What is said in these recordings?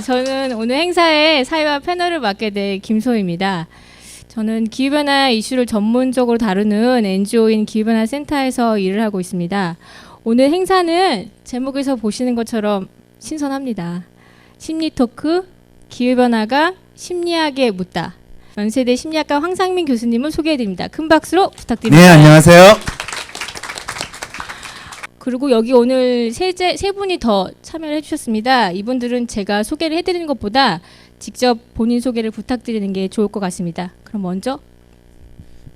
저는 오늘 행사의 사회와 패널을 맡게 된 김소희입니다. 저는 기후변화 이슈를 전문적으로 다루는 NGO인 기후변화 센터에서 일을 하고 있습니다. 오늘 행사는 제목에서 보시는 것처럼 신선합니다. 심리 토크, 기후변화가 심리학에 묻다. 연세대 심리학과 황상민 교수님을 소개해드립니다. 큰 박수로 부탁드립니다. 네, 안녕하세요. 그리고 여기 오늘 세 분이 더 참여를 해주셨습니다. 이분들은 제가 소개를 해드리는 것보다 직접 본인 소개를 부탁드리는 게 좋을 것 같습니다. 그럼 먼저.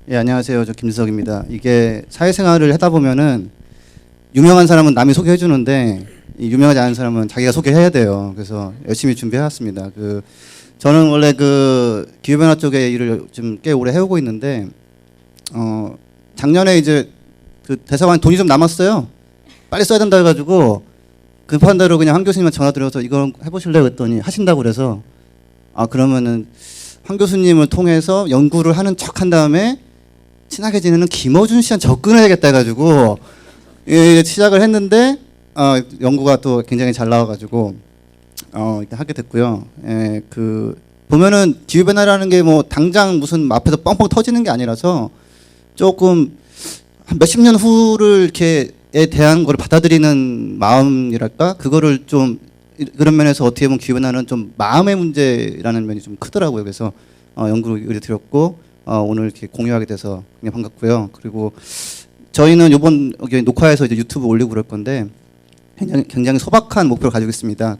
예, 안녕하세요. 저 김지석입니다. 이게 사회생활을 하다 보면은 유명한 사람은 남이 소개해 주는데 유명하지 않은 사람은 자기가 소개해야 돼요. 그래서 열심히 준비해왔습니다. 저는 원래 기후변화 쪽의 일을 좀 꽤 오래 해오고 있는데 작년에 이제 대사관 돈이 좀 남았어요. 빨리 써야 된다 해가지고 급한 대로 그냥 황 교수님한테 전화 드려서 이거 해보실래요? 그랬더니 하신다고 그래서 그러면은 황 교수님을 통해서 연구를 하는 척 한 다음에 친하게 지내는 김어준 씨한테 접근해야겠다 해가지고 시작을 했는데 연구가 또 굉장히 잘 나와가지고 이렇게 하게 됐고요. 보면은 기후변화라는 게 뭐 당장 무슨 앞에서 뻥뻥 터지는 게 아니라서 조금 한 몇십 년 후를 이렇게 에 대한 걸 받아들이는 마음이랄까? 그거를 좀 그런 면에서 어떻게 보면 기후변화는 좀 마음의 문제라는 면이 좀 크더라고요. 그래서 연구를 의뢰드렸고 오늘 이렇게 공유하게 돼서 굉장히 반갑고요. 그리고 저희는 이번 여기 녹화해서 이제 유튜브 올리고 그럴 건데 굉장히 소박한 목표를 가지고 있습니다.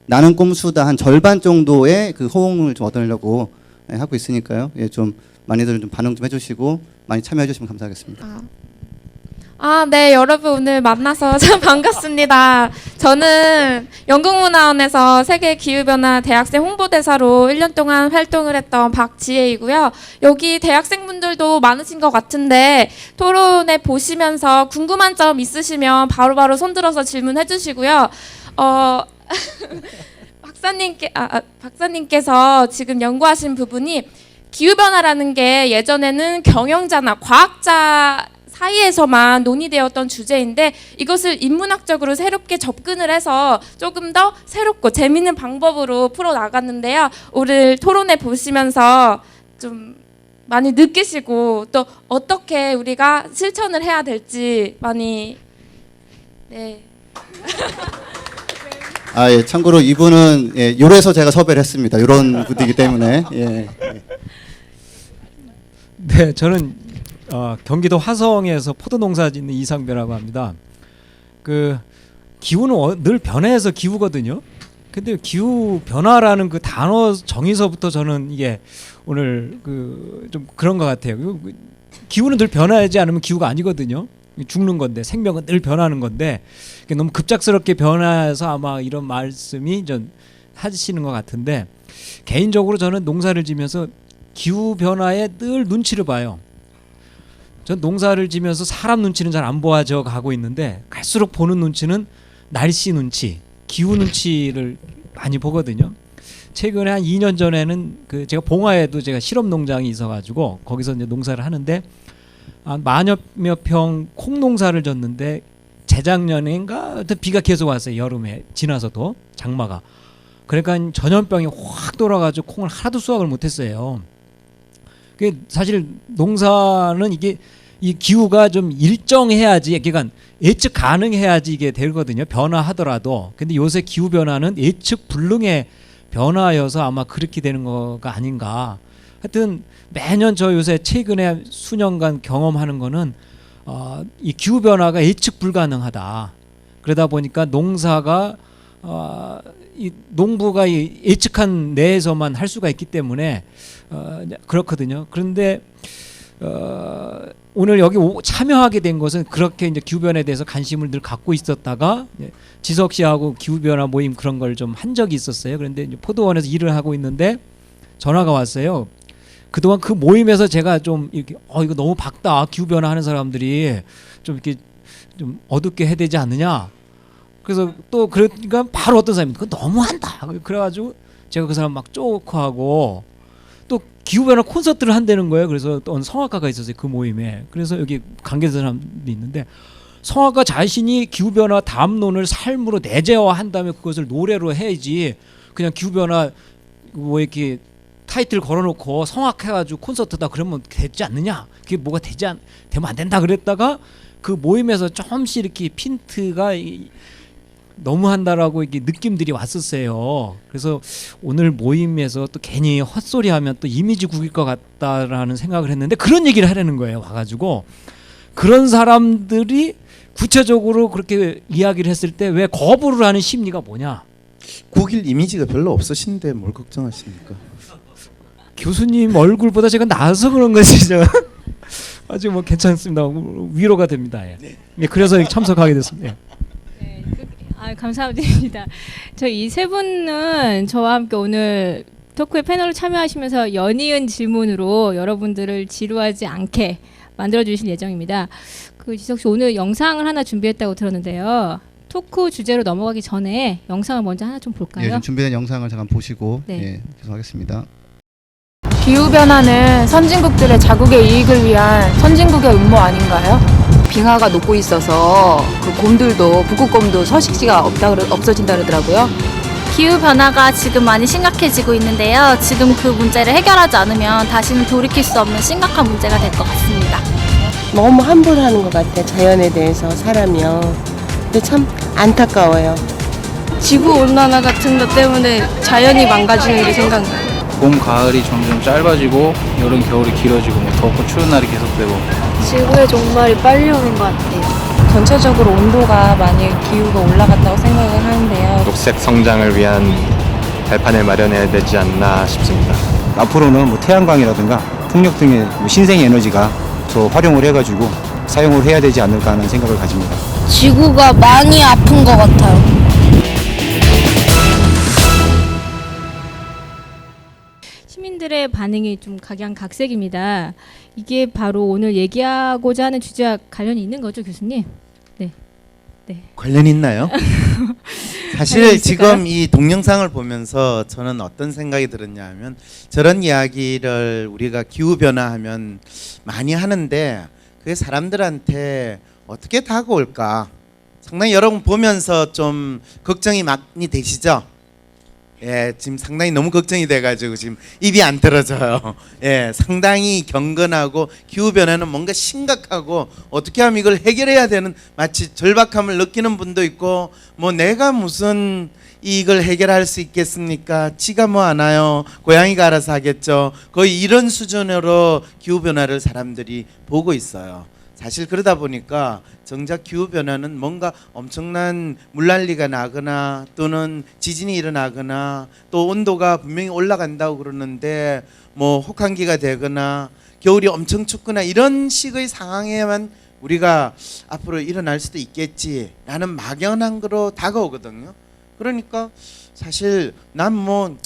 나는 꼼수다 한 절반 정도의 호응을 좀 얻으려고 하고 있으니까요. 예, 좀 많이들 좀 반응 좀 해주시고 많이 참여해 주시면 감사하겠습니다. 네, 여러분 오늘 만나서 참 반갑습니다. 저는 영국문화원에서 세계 기후변화 대학생 홍보대사로 1년 동안 활동을 했던 박지혜이고요. 여기 대학생분들도 많으신 것 같은데 토론회 보시면서 궁금한 점 있으시면 바로바로 손들어서 질문해 주시고요. 박사님께서 지금 연구하신 부분이 기후변화라는 게 예전에는 경영자나 과학자 사이에서만 논의되었던 주제인데 이것을 인문학적으로 새롭게 접근을 해서 조금 더 새롭고 재미있는 방법으로 풀어나갔는데요. 오늘 토론회 보시면서 좀 많이 느끼시고 또 어떻게 우리가 실천을 해야 될지 많이 예, 참고로 이분은 요래서 제가 섭외를 했습니다. 이런 분이기 때문에. 예. 네, 저는 경기도 화성에서 포도 농사 짓는 이상배라고 합니다. 기후는 늘 변해서 기후거든요. 근데 기후 변화라는 그 단어 정의서부터 저는 이게 오늘 좀 그런 것 같아요. 기후는 늘 변하지 않으면 기후가 아니거든요. 죽는 건데 생명은 늘 변하는 건데 너무 급작스럽게 변해서 아마 이런 말씀이 좀 하시는 것 같은데 개인적으로 저는 농사를 지면서 기후 변화에 늘 눈치를 봐요. 전 농사를 지면서 사람 눈치는 잘 안 보아져 가고 있는데 갈수록 보는 눈치는 날씨 눈치, 기후 눈치를 많이 보거든요. 최근에 한 2년 전에는 제가 봉화에도 제가 실업 농장이 있어가지고 거기서 이제 농사를 하는데 한 만여 평 콩 농사를 졌는데 재작년인가 비가 계속 왔어요. 여름에 지나서도 장마가. 그러니까 전염병이 확 돌아가지고 콩을 하나도 수확을 못했어요. 사실 농사는 이 기후가 좀 일정해야지, 그러니까 예측 가능해야지 이게 되거든요. 변화하더라도. 근데 요새 기후 변화는 예측 불능의 변화여서 아마 그렇게 되는 거가 아닌가. 하여튼 매년 저 요새 최근에 수년간 경험하는 거는 이 기후 변화가 예측 불가능하다. 그러다 보니까 농사가 이 농부가 예측한 내에서만 할 수가 있기 때문에 그렇거든요. 그런데 오늘 여기 참여하게 된 것은 그렇게 이제 기후변화에 대해서 관심을 늘 갖고 있었다가 지석 씨하고 기후변화 모임 그런 걸 좀 한 적이 있었어요. 그런데 이제 포도원에서 일을 하고 있는데 전화가 왔어요. 그동안 그 모임에서 제가 좀 이렇게 이거 너무 밝다. 기후변화 하는 사람들이 좀 이렇게 좀 어둡게 해야 되지 않느냐. 그래서 또 그러니까 바로 어떤 사람이 그거 너무한다. 그래가지고 제가 그 사람 막 쪼크하고 또 기후변화 콘서트를 한다는 거예요. 그래서 또 어느 성악가가 있었어요. 그 모임에. 그래서 여기 관계자 사람도 있는데 성악가 자신이 기후변화 담론을 삶으로 내재화한 다음에 그것을 노래로 해야지 그냥 기후변화 뭐 이렇게 타이틀 걸어놓고 성악해가지고 콘서트다 그러면 되지 않느냐, 그게 뭐가 되면 안 된다 그랬다가 그 모임에서 조금씩 이렇게 핀트가 너무 한다라고 이게 느낌들이 왔었어요. 그래서 오늘 모임에서 또 괜히 헛소리하면 또 이미지 구길 것 같다라는 생각을 했는데 그런 얘기를 하려는 거예요. 와가지고 그런 사람들이 구체적으로 그렇게 이야기를 했을 때 왜 거부를 하는 심리가 뭐냐? 국일 이미지가 별로 없으신데 뭘 걱정하십니까? 교수님 얼굴보다 제가 나아서 그런 거지. 제가 아주 뭐 괜찮습니다. 위로가 됩니다. 예. 예, 그래서 참석하게 됐습니다. 예. 감사드립니다. 저 이 세 분은 저와 함께 오늘 토크에 패널을 참여하시면서 연이은 질문으로 여러분들을 지루하지 않게 만들어주실 예정입니다. 그 지석 씨 오늘 영상을 하나 준비했다고 들었는데요. 토크 주제로 넘어가기 전에 영상을 먼저 하나 좀 볼까요? 예, 좀 준비된 영상을 잠깐 보시고 네. 예, 계속하겠습니다. 기후변화는 선진국들의 자국의 이익을 위한 선진국의 음모 아닌가요? 빙하가 녹고 있어서 그 곰들도 북극곰도 서식지가 없어진다 그러더라고요. 기후변화가 지금 많이 심각해지고 있는데요. 지금 그 문제를 해결하지 않으면 다시는 돌이킬 수 없는 심각한 문제가 될 것 같습니다. 너무 함부로 하는 것 같아요. 자연에 대해서 사람이요. 근데 참 안타까워요. 지구온난화 같은 것 때문에 자연이 망가지는 게 생각나요. 봄, 가을이 점점 짧아지고 여름, 겨울이 길어지고 뭐 덥고 추운 날이 계속되고 지구의 종말이 빨리 오는 것 같아요. 전체적으로 온도가 많이 기후가 올라간다고 생각을 하는데요. 녹색 성장을 위한 발판을 마련해야 되지 않나 싶습니다. 앞으로는 뭐 태양광이라든가 풍력 등의 신생 에너지가 더 활용을 해가지고 사용을 해야 되지 않을까 하는 생각을 가집니다. 지구가 많이 아픈 것 같아요. 시민들의 반응이 좀 각양각색입니다. 이게 바로 오늘 얘기하고자 하는 주제와 관련이 있는 거죠, 교수님? 관련 있나요? 관련 사실 있을까요? 지금 이 동영상을 보면서 저는 어떤 생각이 들었냐 하면 저런 이야기를 우리가 기후변화하면 많이 하는데 그게 사람들한테 어떻게 다가올까 상당히 여러분 보면서 좀 걱정이 많이 되시죠? 예, 지금 상당히 너무 걱정이 돼가지고 지금 입이 안 떨어져요. 예, 상당히 경건하고 기후변화는 뭔가 심각하고 어떻게 하면 이걸 해결해야 되는 마치 절박함을 느끼는 분도 있고 뭐 내가 무슨 이걸 해결할 수 있겠습니까? 지가 뭐 하나요? 고양이가 알아서 하겠죠. 거의 이런 수준으로 기후변화를 사람들이 보고 있어요. 사실 그러다 보니까 정작 기후변화는 뭔가 엄청난 물난리가 나거나 또는 지진이 일어나거나 또 온도가 분명히 올라간다고 그러는데 뭐 혹한기가 되거나 겨울이 엄청 춥거나 이런 식의 상황에만 우리가 앞으로 일어날 수도 있겠지라는 막연한 거로 다가오거든요. 그러니까 사실 난 뭐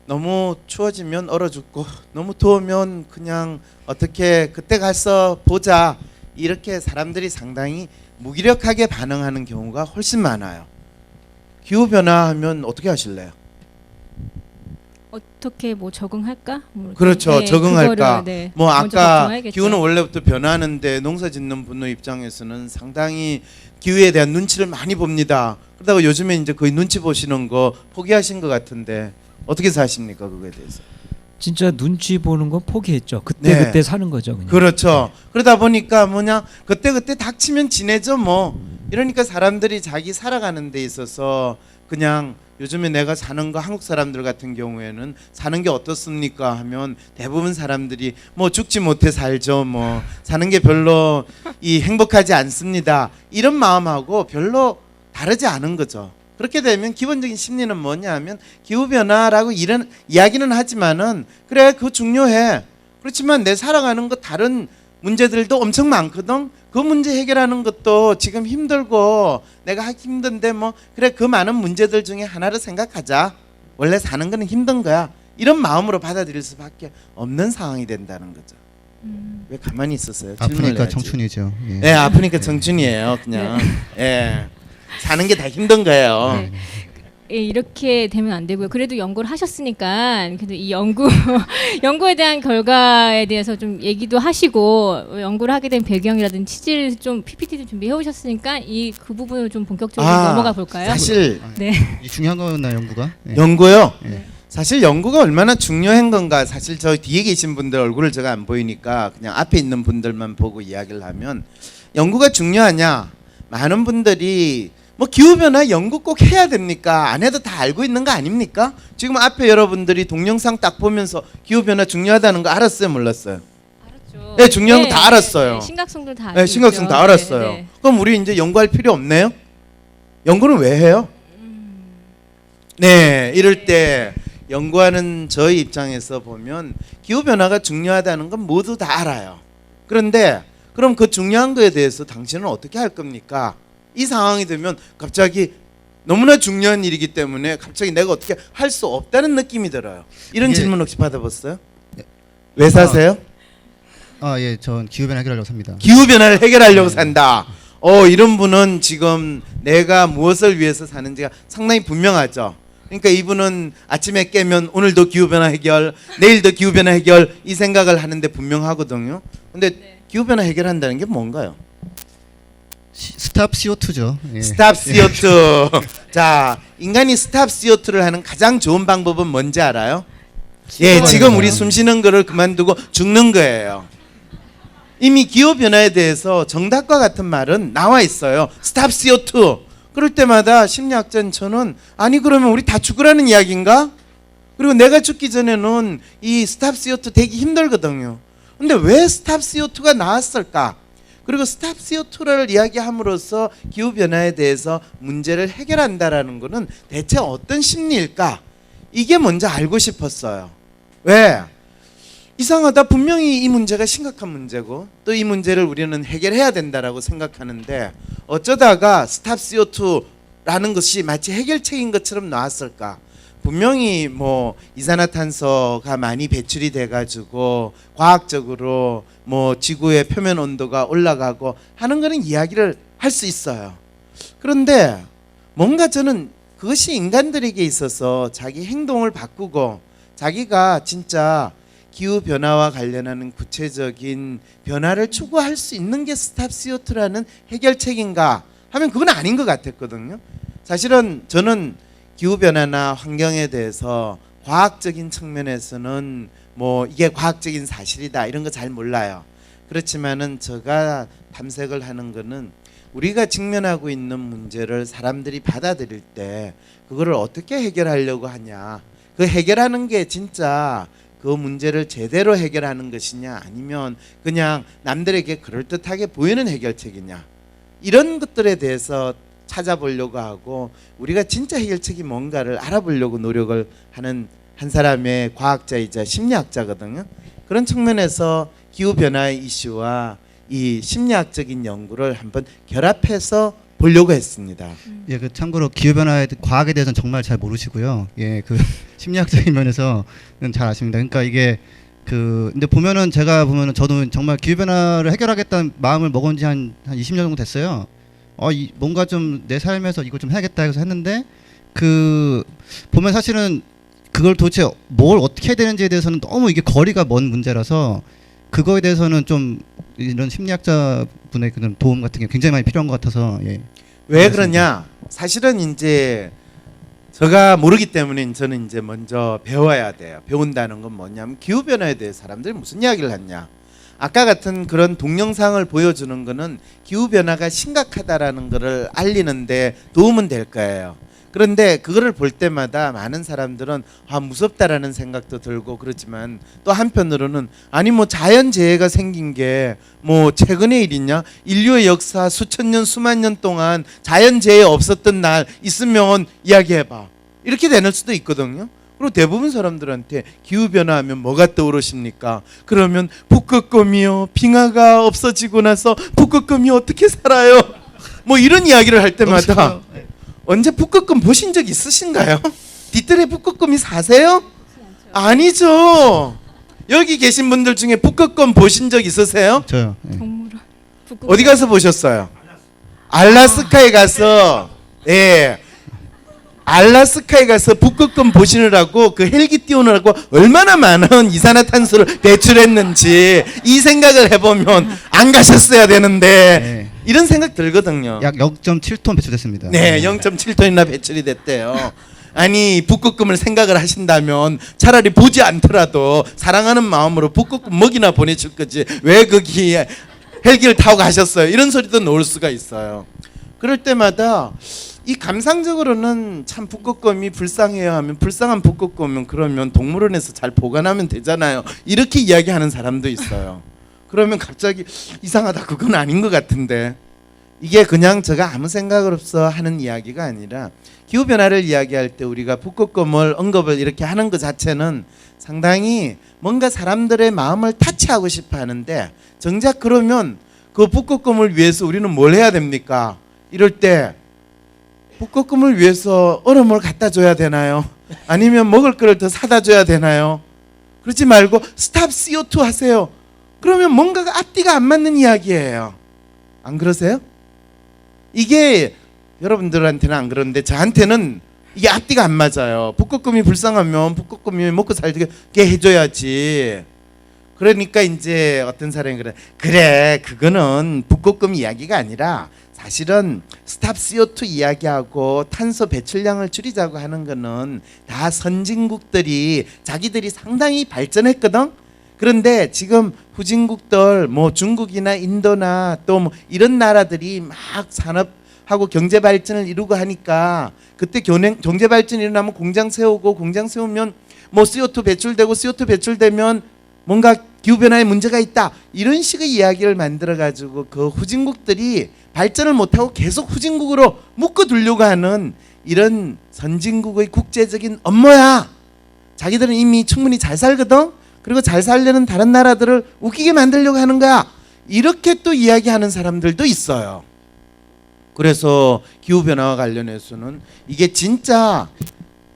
너무 추워지면 얼어 죽고 너무 더우면 그냥 어떻게 그때 가서 보자 이렇게 사람들이 상당히 무기력하게 반응하는 경우가 훨씬 많아요. 기후변화하면 어떻게 하실래요? 어떻게 뭐 적응할까? 뭐 이렇게. 그렇죠. 네, 적응할까? 그거를, 네, 뭐 먼저 아까 걱정해야겠죠. 기후는 원래부터 변하는데 농사 짓는 분의 입장에서는 상당히 기후에 대한 눈치를 많이 봅니다. 그러다가 요즘에 이제 거의 눈치 보시는 거 포기하신 것 같은데 어떻게 사십니까 그거에 대해서? 진짜 눈치 보는 건 포기했죠. 그때 네. 그때 사는 거죠. 그냥. 그렇죠. 그러다 보니까 뭐냐 그때 닥치면 지내죠 뭐. 이러니까 사람들이 자기 살아가는 데 있어서 그냥 요즘에 내가 사는 거 한국 사람들 같은 경우에는 사는 게 어떻습니까 하면 대부분 사람들이 뭐 죽지 못해 살죠 뭐 사는 게 별로 이 행복하지 않습니다 이런 마음하고 별로 다르지 않은 거죠. 그렇게 되면 기본적인 심리는 뭐냐 하면 기후변화라고 이런 이야기는 하지만은 그래 그거 중요해. 그렇지만 내 살아가는 거 다른 문제들도 엄청 많거든. 그 문제 해결하는 것도 지금 힘들고 내가 하기 힘든데 뭐 그래 그 많은 문제들 중에 하나를 생각하자. 원래 사는 거는 힘든 거야. 이런 마음으로 받아들일 수밖에 없는 상황이 된다는 거죠. 왜 가만히 있었어요? 아프니까 청춘이죠. 예. 네, 아프니까 청춘이에요. 그냥. 예. 사는 게 다 힘든 거예요. 이렇게 되면 안 되고요. 그래도 연구를 하셨으니까 그래도 이 연구에 대한 결과에 대해서 좀 얘기도 하시고 연구를 하게 된 배경이라든지 취지를 좀 PPT도 준비해 오셨으니까 그 부분을 좀 본격적으로 넘어가 볼까요? 사실 네. 중요한 거였나 연구가? 네. 연구요. 네. 사실 연구가 얼마나 중요한 건가. 사실 저 뒤에 계신 분들 얼굴을 제가 안 보이니까 그냥 앞에 있는 분들만 보고 이야기를 하면 연구가 중요하냐. 많은 분들이 뭐 기후변화 연구 꼭 해야 됩니까? 안 해도 다 알고 있는 거 아닙니까? 지금 앞에 여러분들이 동영상 딱 보면서 기후변화 중요하다는 거 알았어요? 몰랐어요? 알았죠. 네, 중요한 거 다 알았어요. 심각성도 다 알고 네, 심각성 있죠. 다 알았어요. 네, 네. 그럼 우리 이제 연구할 필요 없네요? 연구는 왜 해요? 네, 이럴 때 연구하는 저희 입장에서 보면 기후변화가 중요하다는 건 모두 다 알아요. 그런데 그럼 그 중요한 거에 대해서 당신은 어떻게 할 겁니까? 이 상황이 되면 갑자기 너무나 중요한 일이기 때문에 갑자기 내가 어떻게 할 수 없다는 느낌이 들어요. 이런 질문 혹시 받아봤어요? 왜 사세요? 예, 전 기후변화 해결하려고 삽니다. 기후변화를 해결하려고 산다. 이런 분은 지금 내가 무엇을 위해서 사는지가 상당히 분명하죠. 그러니까 이분은 아침에 깨면 오늘도 기후변화 해결, 내일도 기후변화 해결 이 생각을 하는데 분명하거든요. 근데 기후변화 해결한다는 게 뭔가요? 스탑 CO2죠. 예. 스탑 CO2. 자, 인간이 스탑 CO2를 하는 가장 좋은 방법은 뭔지 알아요? 예, 지금 우리 숨 쉬는 거를 그만두고 죽는 거예요. 이미 기후변화에 대해서 정답과 같은 말은 나와 있어요. 스탑 CO2. 그럴 때마다 심리학자는 저는 아니 그러면 우리 다 죽으라는 이야기인가? 그리고 내가 죽기 전에는 이 스탑 CO2 되기 힘들거든요. 근데 왜 스탑 CO2가 나왔을까? 그리고 스탑 CO2를 이야기함으로써 기후변화에 대해서 문제를 해결한다라는 것은 대체 어떤 심리일까? 이게 먼저 알고 싶었어요. 왜? 이상하다. 분명히 이 문제가 심각한 문제고 또 이 문제를 우리는 해결해야 된다라고 생각하는데 어쩌다가 스탑 CO2라는 것이 마치 해결책인 것처럼 나왔을까? 분명히 뭐 이산화탄소가 많이 배출이 돼가지고 과학적으로 뭐 지구의 표면 온도가 올라가고 하는 거는 이야기를 할 수 있어요. 그런데 뭔가 저는 그것이 인간들에게 있어서 자기 행동을 바꾸고 자기가 진짜 기후변화와 관련하는 구체적인 변화를 추구할 수 있는 게 스탑 CO2라는 해결책인가 하면 그건 아닌 것 같았거든요. 사실은 저는 기후변화나 환경에 대해서 과학적인 측면에서는 뭐 이게 과학적인 사실이다 이런 거 잘 몰라요. 그렇지만은 제가 탐색을 하는 거는 우리가 직면하고 있는 문제를 사람들이 받아들일 때 그거를 어떻게 해결하려고 하냐. 그 해결하는 게 진짜 그 문제를 제대로 해결하는 것이냐 아니면 그냥 남들에게 그럴듯하게 보이는 해결책이냐. 이런 것들에 대해서 찾아보려고 하고 우리가 진짜 해결책이 뭔가를 알아보려고 노력을 하는 한 사람의 과학자이자 심리학자거든요. 그런 측면에서 기후변화의 이슈와 이 심리학적인 연구를 한번 결합해서 보려고 했습니다. 예, 그 참고로 기후변화에 과학에 대해서는 정말 잘 모르시고요. 예, 그 심리학적인 면에서는 잘 아십니다. 그러니까 이게 근데 보면은 제가 보면은 저도 정말 기후변화를 해결하겠다는 마음을 먹은 지 한 20년 정도 됐어요. 뭔가 좀 내 삶에서 이거 좀 해야겠다 해서 했는데 보면 사실은 그걸 도대체 뭘 어떻게 해야 되는지에 대해서는 너무 이게 거리가 먼 문제라서 그거에 대해서는 좀 이런 심리학자 분의 그런 도움 같은 게 굉장히 많이 필요한 것 같아서 예. 왜 그러냐? 사실은 이제 제가 모르기 때문에 저는 이제 먼저 배워야 돼요. 배운다는 건 뭐냐면 기후변화에 대해 사람들이 무슨 이야기를 하냐. 아까 같은 그런 동영상을 보여주는 거는 기후변화가 심각하다라는 것을 알리는데 도움은 될 거예요. 그런데 그거를 볼 때마다 많은 사람들은 무섭다라는 생각도 들고 그렇지만 또 한편으로는 아니 뭐 자연재해가 생긴 게 뭐 최근의 일이냐? 인류의 역사 수천 년 수만 년 동안 자연재해 없었던 날 있으면 이야기해봐. 이렇게 되는 수도 있거든요. 그리고 대부분 사람들한테 기후변화하면 뭐가 떠오르십니까? 그러면 북극곰이요. 빙하가 없어지고 나서 북극곰이 어떻게 살아요? 뭐 이런 이야기를 할 때마다 언제 북극곰 보신 적 있으신가요? 뒤뜰에 북극곰이 사세요? 아니죠. 여기 계신 분들 중에 북극곰 보신 적 있으세요? 저요. 예. 동물원. 어디 가서 보셨어요? 알라스카에 가서 예. 알라스카에 가서 북극곰 보시느라고 그 헬기 띄우느라고 얼마나 많은 이산화탄소를 배출했는지 이 생각을 해보면 안 가셨어야 되는데 이런 생각 들거든요. 약 0.7톤 배출됐습니다. 네, 0.7톤이나 배출이 됐대요. 아니 북극곰을 생각을 하신다면 차라리 보지 않더라도 사랑하는 마음으로 북극곰 먹이나 보내줄 거지 왜 거기에 헬기를 타고 가셨어요? 이런 소리도 나올 수가 있어요. 그럴 때마다 이 감상적으로는 참 북극곰이 불쌍해야 하면 불쌍한 북극곰은 그러면 동물원에서 잘 보관하면 되잖아요. 이렇게 이야기하는 사람도 있어요. 그러면 갑자기 이상하다 그건 아닌 것 같은데 이게 그냥 제가 아무 생각 없어 하는 이야기가 아니라 기후변화를 이야기할 때 우리가 북극곰을 언급을 이렇게 하는 것 자체는 상당히 뭔가 사람들의 마음을 타치하고 싶어 하는데 정작 그러면 그 북극곰을 위해서 우리는 뭘 해야 됩니까? 이럴 때 북극곰을 위해서 얼음을 갖다 줘야 되나요? 아니면 먹을 거를 더 사다 줘야 되나요? 그러지 말고 스탑 CO2 하세요. 그러면 뭔가가 앞뒤가 안 맞는 이야기예요. 안 그러세요? 이게 여러분들한테는 안 그런데 저한테는 이게 앞뒤가 안 맞아요. 북극곰이 불쌍하면 북극곰이 먹고 살게 해줘야지. 그러니까 이제 어떤 사람이 그래 그거는 북극곰 이야기가 아니라 사실은 스탑 CO2 이야기하고 탄소 배출량을 줄이자고 하는 거는 다 선진국들이 자기들이 상당히 발전했거든. 그런데 지금 후진국들 뭐 중국이나 인도나 또 뭐 이런 나라들이 막 산업하고 경제 발전을 이루고 하니까 그때 경제 발전이 일어나면 공장 세우고 공장 세우면 뭐 CO2 배출되고 CO2 배출되면 뭔가 기후변화에 문제가 있다 이런 식의 이야기를 만들어 가지고 그 후진국들이 발전을 못하고 계속 후진국으로 묶어두려고 하는 이런 선진국의 국제적인 업무야. 자기들은 이미 충분히 잘 살거든. 그리고 잘 살려는 다른 나라들을 웃기게 만들려고 하는 거야. 이렇게 또 이야기하는 사람들도 있어요. 그래서 기후변화와 관련해서는 이게 진짜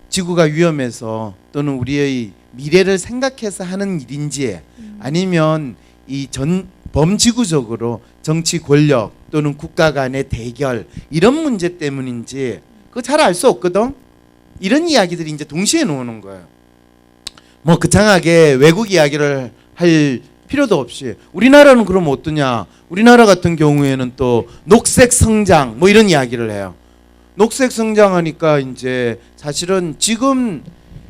지구가 위험해서 또는 우리의 미래를 생각해서 하는 일인지 아니면 이 범지구적으로 정치 권력 또는 국가 간의 대결 이런 문제 때문인지 그거 잘 알 수 없거든. 이런 이야기들이 이제 동시에 나오는 거예요. 뭐 거창하게 외국 이야기를 할 필요도 없이 우리나라는 그럼 어떠냐? 우리나라 같은 경우에는 또 녹색 성장 뭐 이런 이야기를 해요. 녹색 성장하니까 이제 사실은 지금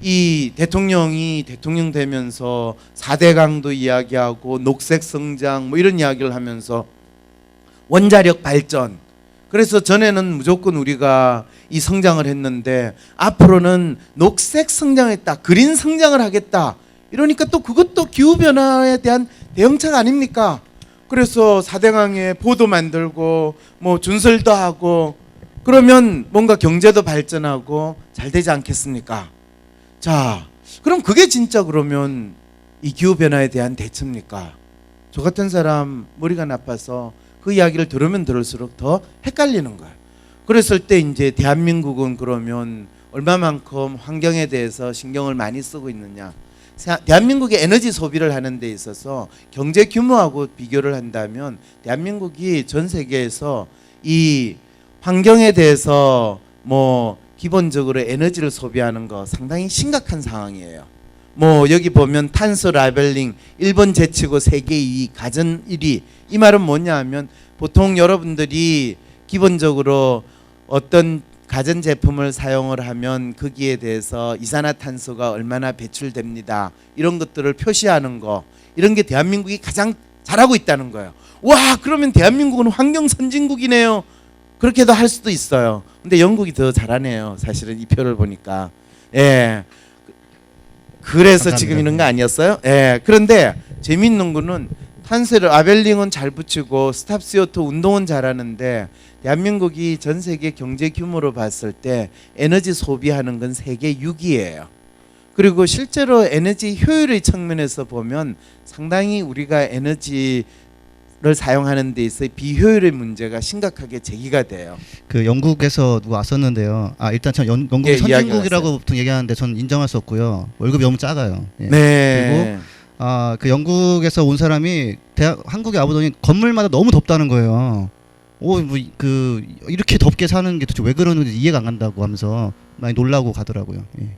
이 대통령이 대통령 되면서 4대 강도 이야기하고 녹색 성장 뭐 이런 이야기를 하면서 원자력 발전 그래서 전에는 무조건 우리가 이 성장을 했는데 앞으로는 녹색 성장했다 그린 성장을 하겠다 이러니까 또 그것도 기후변화에 대한 대응책 아닙니까? 그래서 4대 강에 보도 만들고 뭐 준설도 하고 그러면 뭔가 경제도 발전하고 잘 되지 않겠습니까? 자, 그럼 그게 진짜 그러면 이 기후변화에 대한 대처입니까? 저 같은 사람 머리가 나빠서 그 이야기를 들으면 들을수록 더 헷갈리는 거예요. 그랬을 때 이제 대한민국은 그러면 얼마만큼 환경에 대해서 신경을 많이 쓰고 있느냐. 대한민국의 에너지 소비를 하는 데 있어서 경제 규모하고 비교를 한다면 대한민국이 전 세계에서 이 환경에 대해서 뭐 기본적으로 에너지를 소비하는 거 상당히 심각한 상황이에요. 뭐 여기 보면 탄소 라벨링 일본 제치고 세계 2위 가전 1위 이 말은 뭐냐 하면 보통 여러분들이 기본적으로 어떤 가전제품을 사용을 하면 거기에 대해서 이산화탄소가 얼마나 배출됩니다 이런 것들을 표시하는 거 이런 게 대한민국이 가장 잘하고 있다는 거예요. 와 그러면 대한민국은 환경 선진국이네요. 그렇게도 할 수도 있어요. 근데 영국이 더 잘하네요. 사실은 이 표를 보니까. 예. 그래서 감사합니다. 지금 이런 거 아니었어요? 예. 그런데 재미있는 거는 탄소를 아벨링은 잘 붙이고 스탑 CO2 운동은 잘하는데 대한민국이 전 세계 경제 규모로 봤을 때 에너지 소비하는 건 세계 6위예요. 그리고 실제로 에너지 효율의 측면에서 보면 상당히 우리가 에너지를 사용하는 데 있어 비효율의 문제가 심각하게 제기가 돼요. 그 영국에서 누가 왔었는데요. 아 일단 전 영국이 예, 선진국이라고 보통 얘기하는데 저는 인정할 수 없고요. 월급이 너무 작아요. 예. 네. 그리고 그 영국에서 온 사람이 한국에 와보더니 건물마다 너무 덥다는 거예요. 뭐 그 이렇게 덥게 사는 게 도대체 왜 그러는지 이해가 안 간다고 하면서 많이 놀라고 가더라고요. 예.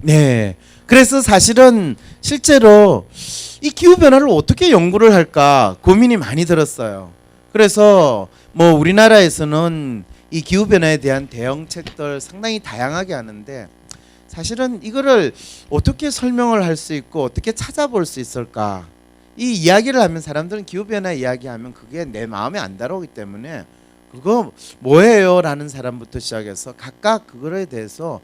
네. 그래서 사실은 실제로 이 기후 변화를 어떻게 연구를 할까 고민이 많이 들었어요. 그래서 뭐 우리나라에서는 이 기후 변화에 대한 대응책들 상당히 다양하게 하는데 사실은 이거를 어떻게 설명을 할 수 있고 어떻게 찾아볼 수 있을까? 이 이야기를 하면 사람들은 기후 변화 이야기하면 그게 내 마음에 안 들어오기 때문에 그거 뭐예요? 라는 사람부터 시작해서 각각 그거에 대해서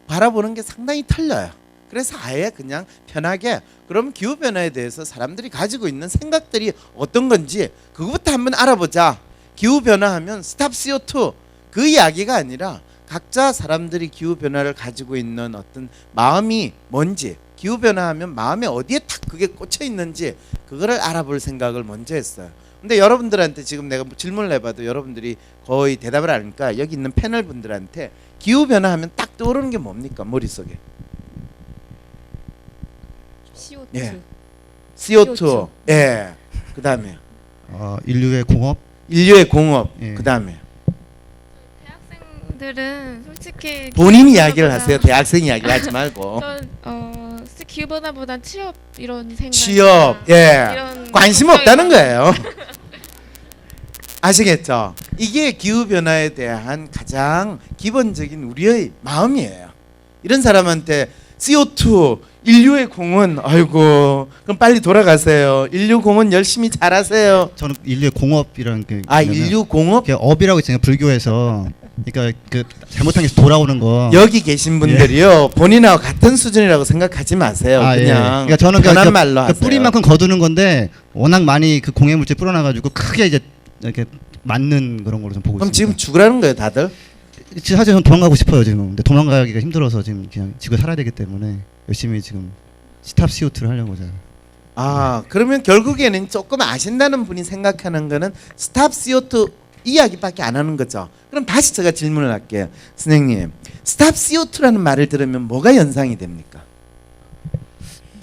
바라보는 게 상당히 틀려요. 그래서 아예 그냥 편하게 그럼 기후 변화에 대해서 사람들이 가지고 있는 생각들이 어떤 건지 그것부터 한번 알아보자. 기후 변화하면 스탑 CO2 그 이야기가 아니라 각자 사람들이 기후 변화를 가지고 있는 어떤 마음이 뭔지 기후 변화하면 마음에 어디에 탁 그게 꽂혀 있는지 그거를 알아볼 생각을 먼저 했어요. 근데 여러분들한테 지금 내가 질문을 해봐도 여러분들이 거의 대답을 안 하니까 여기 있는 패널 분들한테 기후 변화하면 딱 떠오르는 게 뭡니까 머릿속에? CO2. 예. CO2. 예. 그다음에 인류의 공업. 인류의 공업. 예. 그다음에 대학생들은 솔직히 본인 이야기를 하세요. 대학생 이야기를 하지 말고. 기후 변화보다 취업 이런 생각. 취업. 예. 관심 없다는 거예요. 아시겠죠? 이게 기후 변화에 대한 가장 기본적인 우리의 마음이에요. 이런 사람한테 CO2 인류의 공헌 아이고 그럼 빨리 돌아가세요. 인류 공헌 열심히 잘하세요. 저는 인류의 공업이라는 게 인류 공업? 업이라고 있잖아요. 불교에서. 그러니까 그 잘못한 게 돌아오는 거. 여기 계신 분들이요. 본인하고 같은 수준이라고 생각하지 마세요. 그냥 그러니까 저는 편한 말로 하세요. 뿌리만큼 거두는 건데 워낙 많이 그 공해 물질 뿌려놔가지고 크게 이제 이렇게 맞는 그런 걸로 좀 보고 그럼 있습니다. 지금 죽으라는 거예요, 다들? 사실 저는 도망가고 싶어요 지금. 근데 도망가기가 힘들어서 지금 그냥 지구에 살아야 되기 때문에 열심히 지금 스탑 CO2를 하려고 제가. 그러면 결국에는 조금 아신다는 분이 생각하는 거는 스탑 CO2 이야기밖에 안 하는 거죠. 그럼 다시 제가 질문을 할게요. 선생님, 스탑 CO2라는 말을 들으면 뭐가 연상이 됩니까?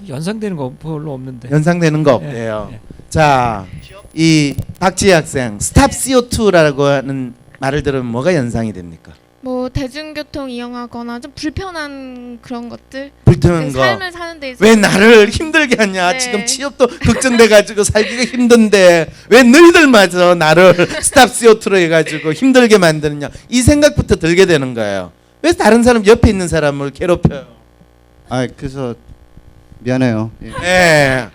연상되는 거 별로 없는데. 연상되는 거 없대요. 자, 이 박지혜 학생, 스탑 CO2라고 하는 말을 들으면 뭐가 연상이 됩니까? 뭐 대중교통 이용하거나 좀 불편한 그런 것들. 불편한 거. 삶을 사는 데 있어서. 왜 나를 힘들게 하냐? 네. 지금 취업도 걱정돼가지고 살기가 힘든데 왜 너희들마저 나를 스탑 CO2로 해가지고 힘들게 만드느냐? 이 생각부터 들게 되는 거예요. 왜 다른 사람 옆에 있는 사람을 괴롭혀요? 그래서 미안해요. 예.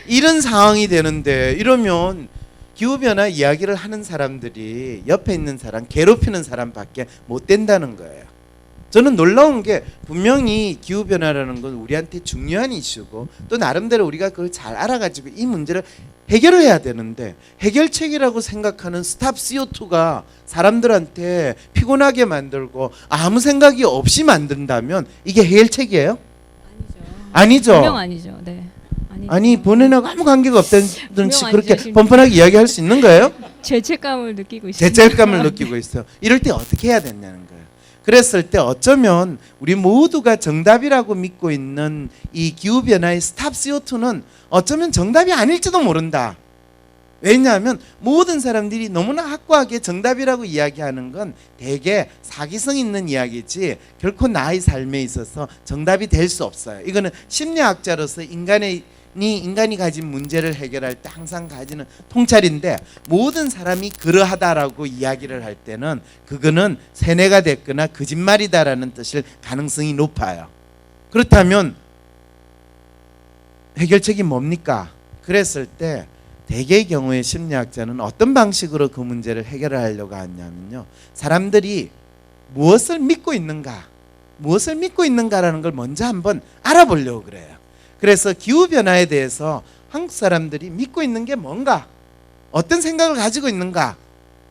이런 상황이 되는데 이러면 기후변화 이야기를 하는 사람들이 옆에 있는 사람 괴롭히는 사람밖에 못 된다는 거예요. 저는 놀라운 게 분명히 기후변화라는 건 우리한테 중요한 이슈고 또 나름대로 우리가 그걸 잘 알아가지고 이 문제를 해결을 해야 되는데 해결책이라고 생각하는 스탑 CO2가 사람들한테 피곤하게 만들고 아무 생각이 없이 만든다면 이게 해결책이에요? 아니죠. 분명 아니죠. 네. 아니 본인하고 아무 관계가 없다는 듯이 그렇게 지금. 뻔뻔하게 이야기할 수 있는 거예요? 죄책감을 느끼고 있습니다. 죄책감을 느끼고 있어요. 이럴 때 어떻게 해야 되냐는 거예요. 그랬을 때 어쩌면 우리 모두가 정답이라고 믿고 있는 이 기후변화의 스탑 CO2는 어쩌면 정답이 아닐지도 모른다. 왜냐하면 모든 사람들이 너무나 확고하게 정답이라고 이야기하는 건 대개 사기성 있는 이야기지 결코 나의 삶에 있어서 정답이 될 수 없어요. 이거는 심리학자로서 인간이 가진 문제를 해결할 때 항상 가지는 통찰인데 모든 사람이 그러하다라고 이야기를 할 때는 그거는 세뇌가 됐거나 거짓말이다라는 뜻일 가능성이 높아요. 그렇다면 해결책이 뭡니까? 그랬을 때 대개의 경우에 심리학자는 어떤 방식으로 그 문제를 해결하려고 하냐면요. 사람들이 무엇을 믿고 있는가라는 걸 먼저 한번 알아보려고 그래요. 그래서 기후변화에 대해서 한국 사람들이 믿고 있는 게 뭔가? 어떤 생각을 가지고 있는가?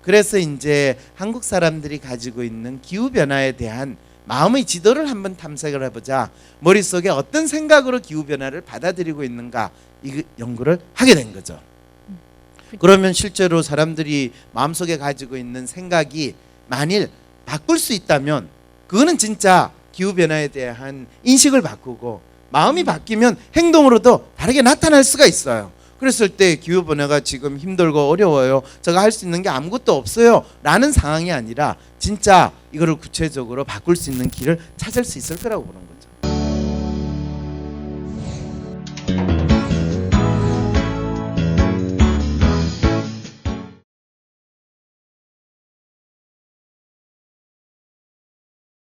그래서 이제 한국 사람들이 가지고 있는 기후변화에 대한 마음의 지도를 한번 탐색을 해보자. 머릿속에 어떤 생각으로 기후변화를 받아들이고 있는가? 이 연구를 하게 된 거죠. 그러면 실제로 사람들이 마음속에 가지고 있는 생각이 만일 바꿀 수 있다면 그거는 진짜 기후변화에 대한 인식을 바꾸고 마음이 바뀌면 행동으로도 다르게 나타날 수가 있어요. 그랬을 때 기후변화가 지금 힘들고 어려워요. 제가 할 수 있는 게 아무것도 없어요. 라는 상황이 아니라 진짜 이거를 구체적으로 바꿀 수 있는 길을 찾을 수 있을 거라고 보는 거예요.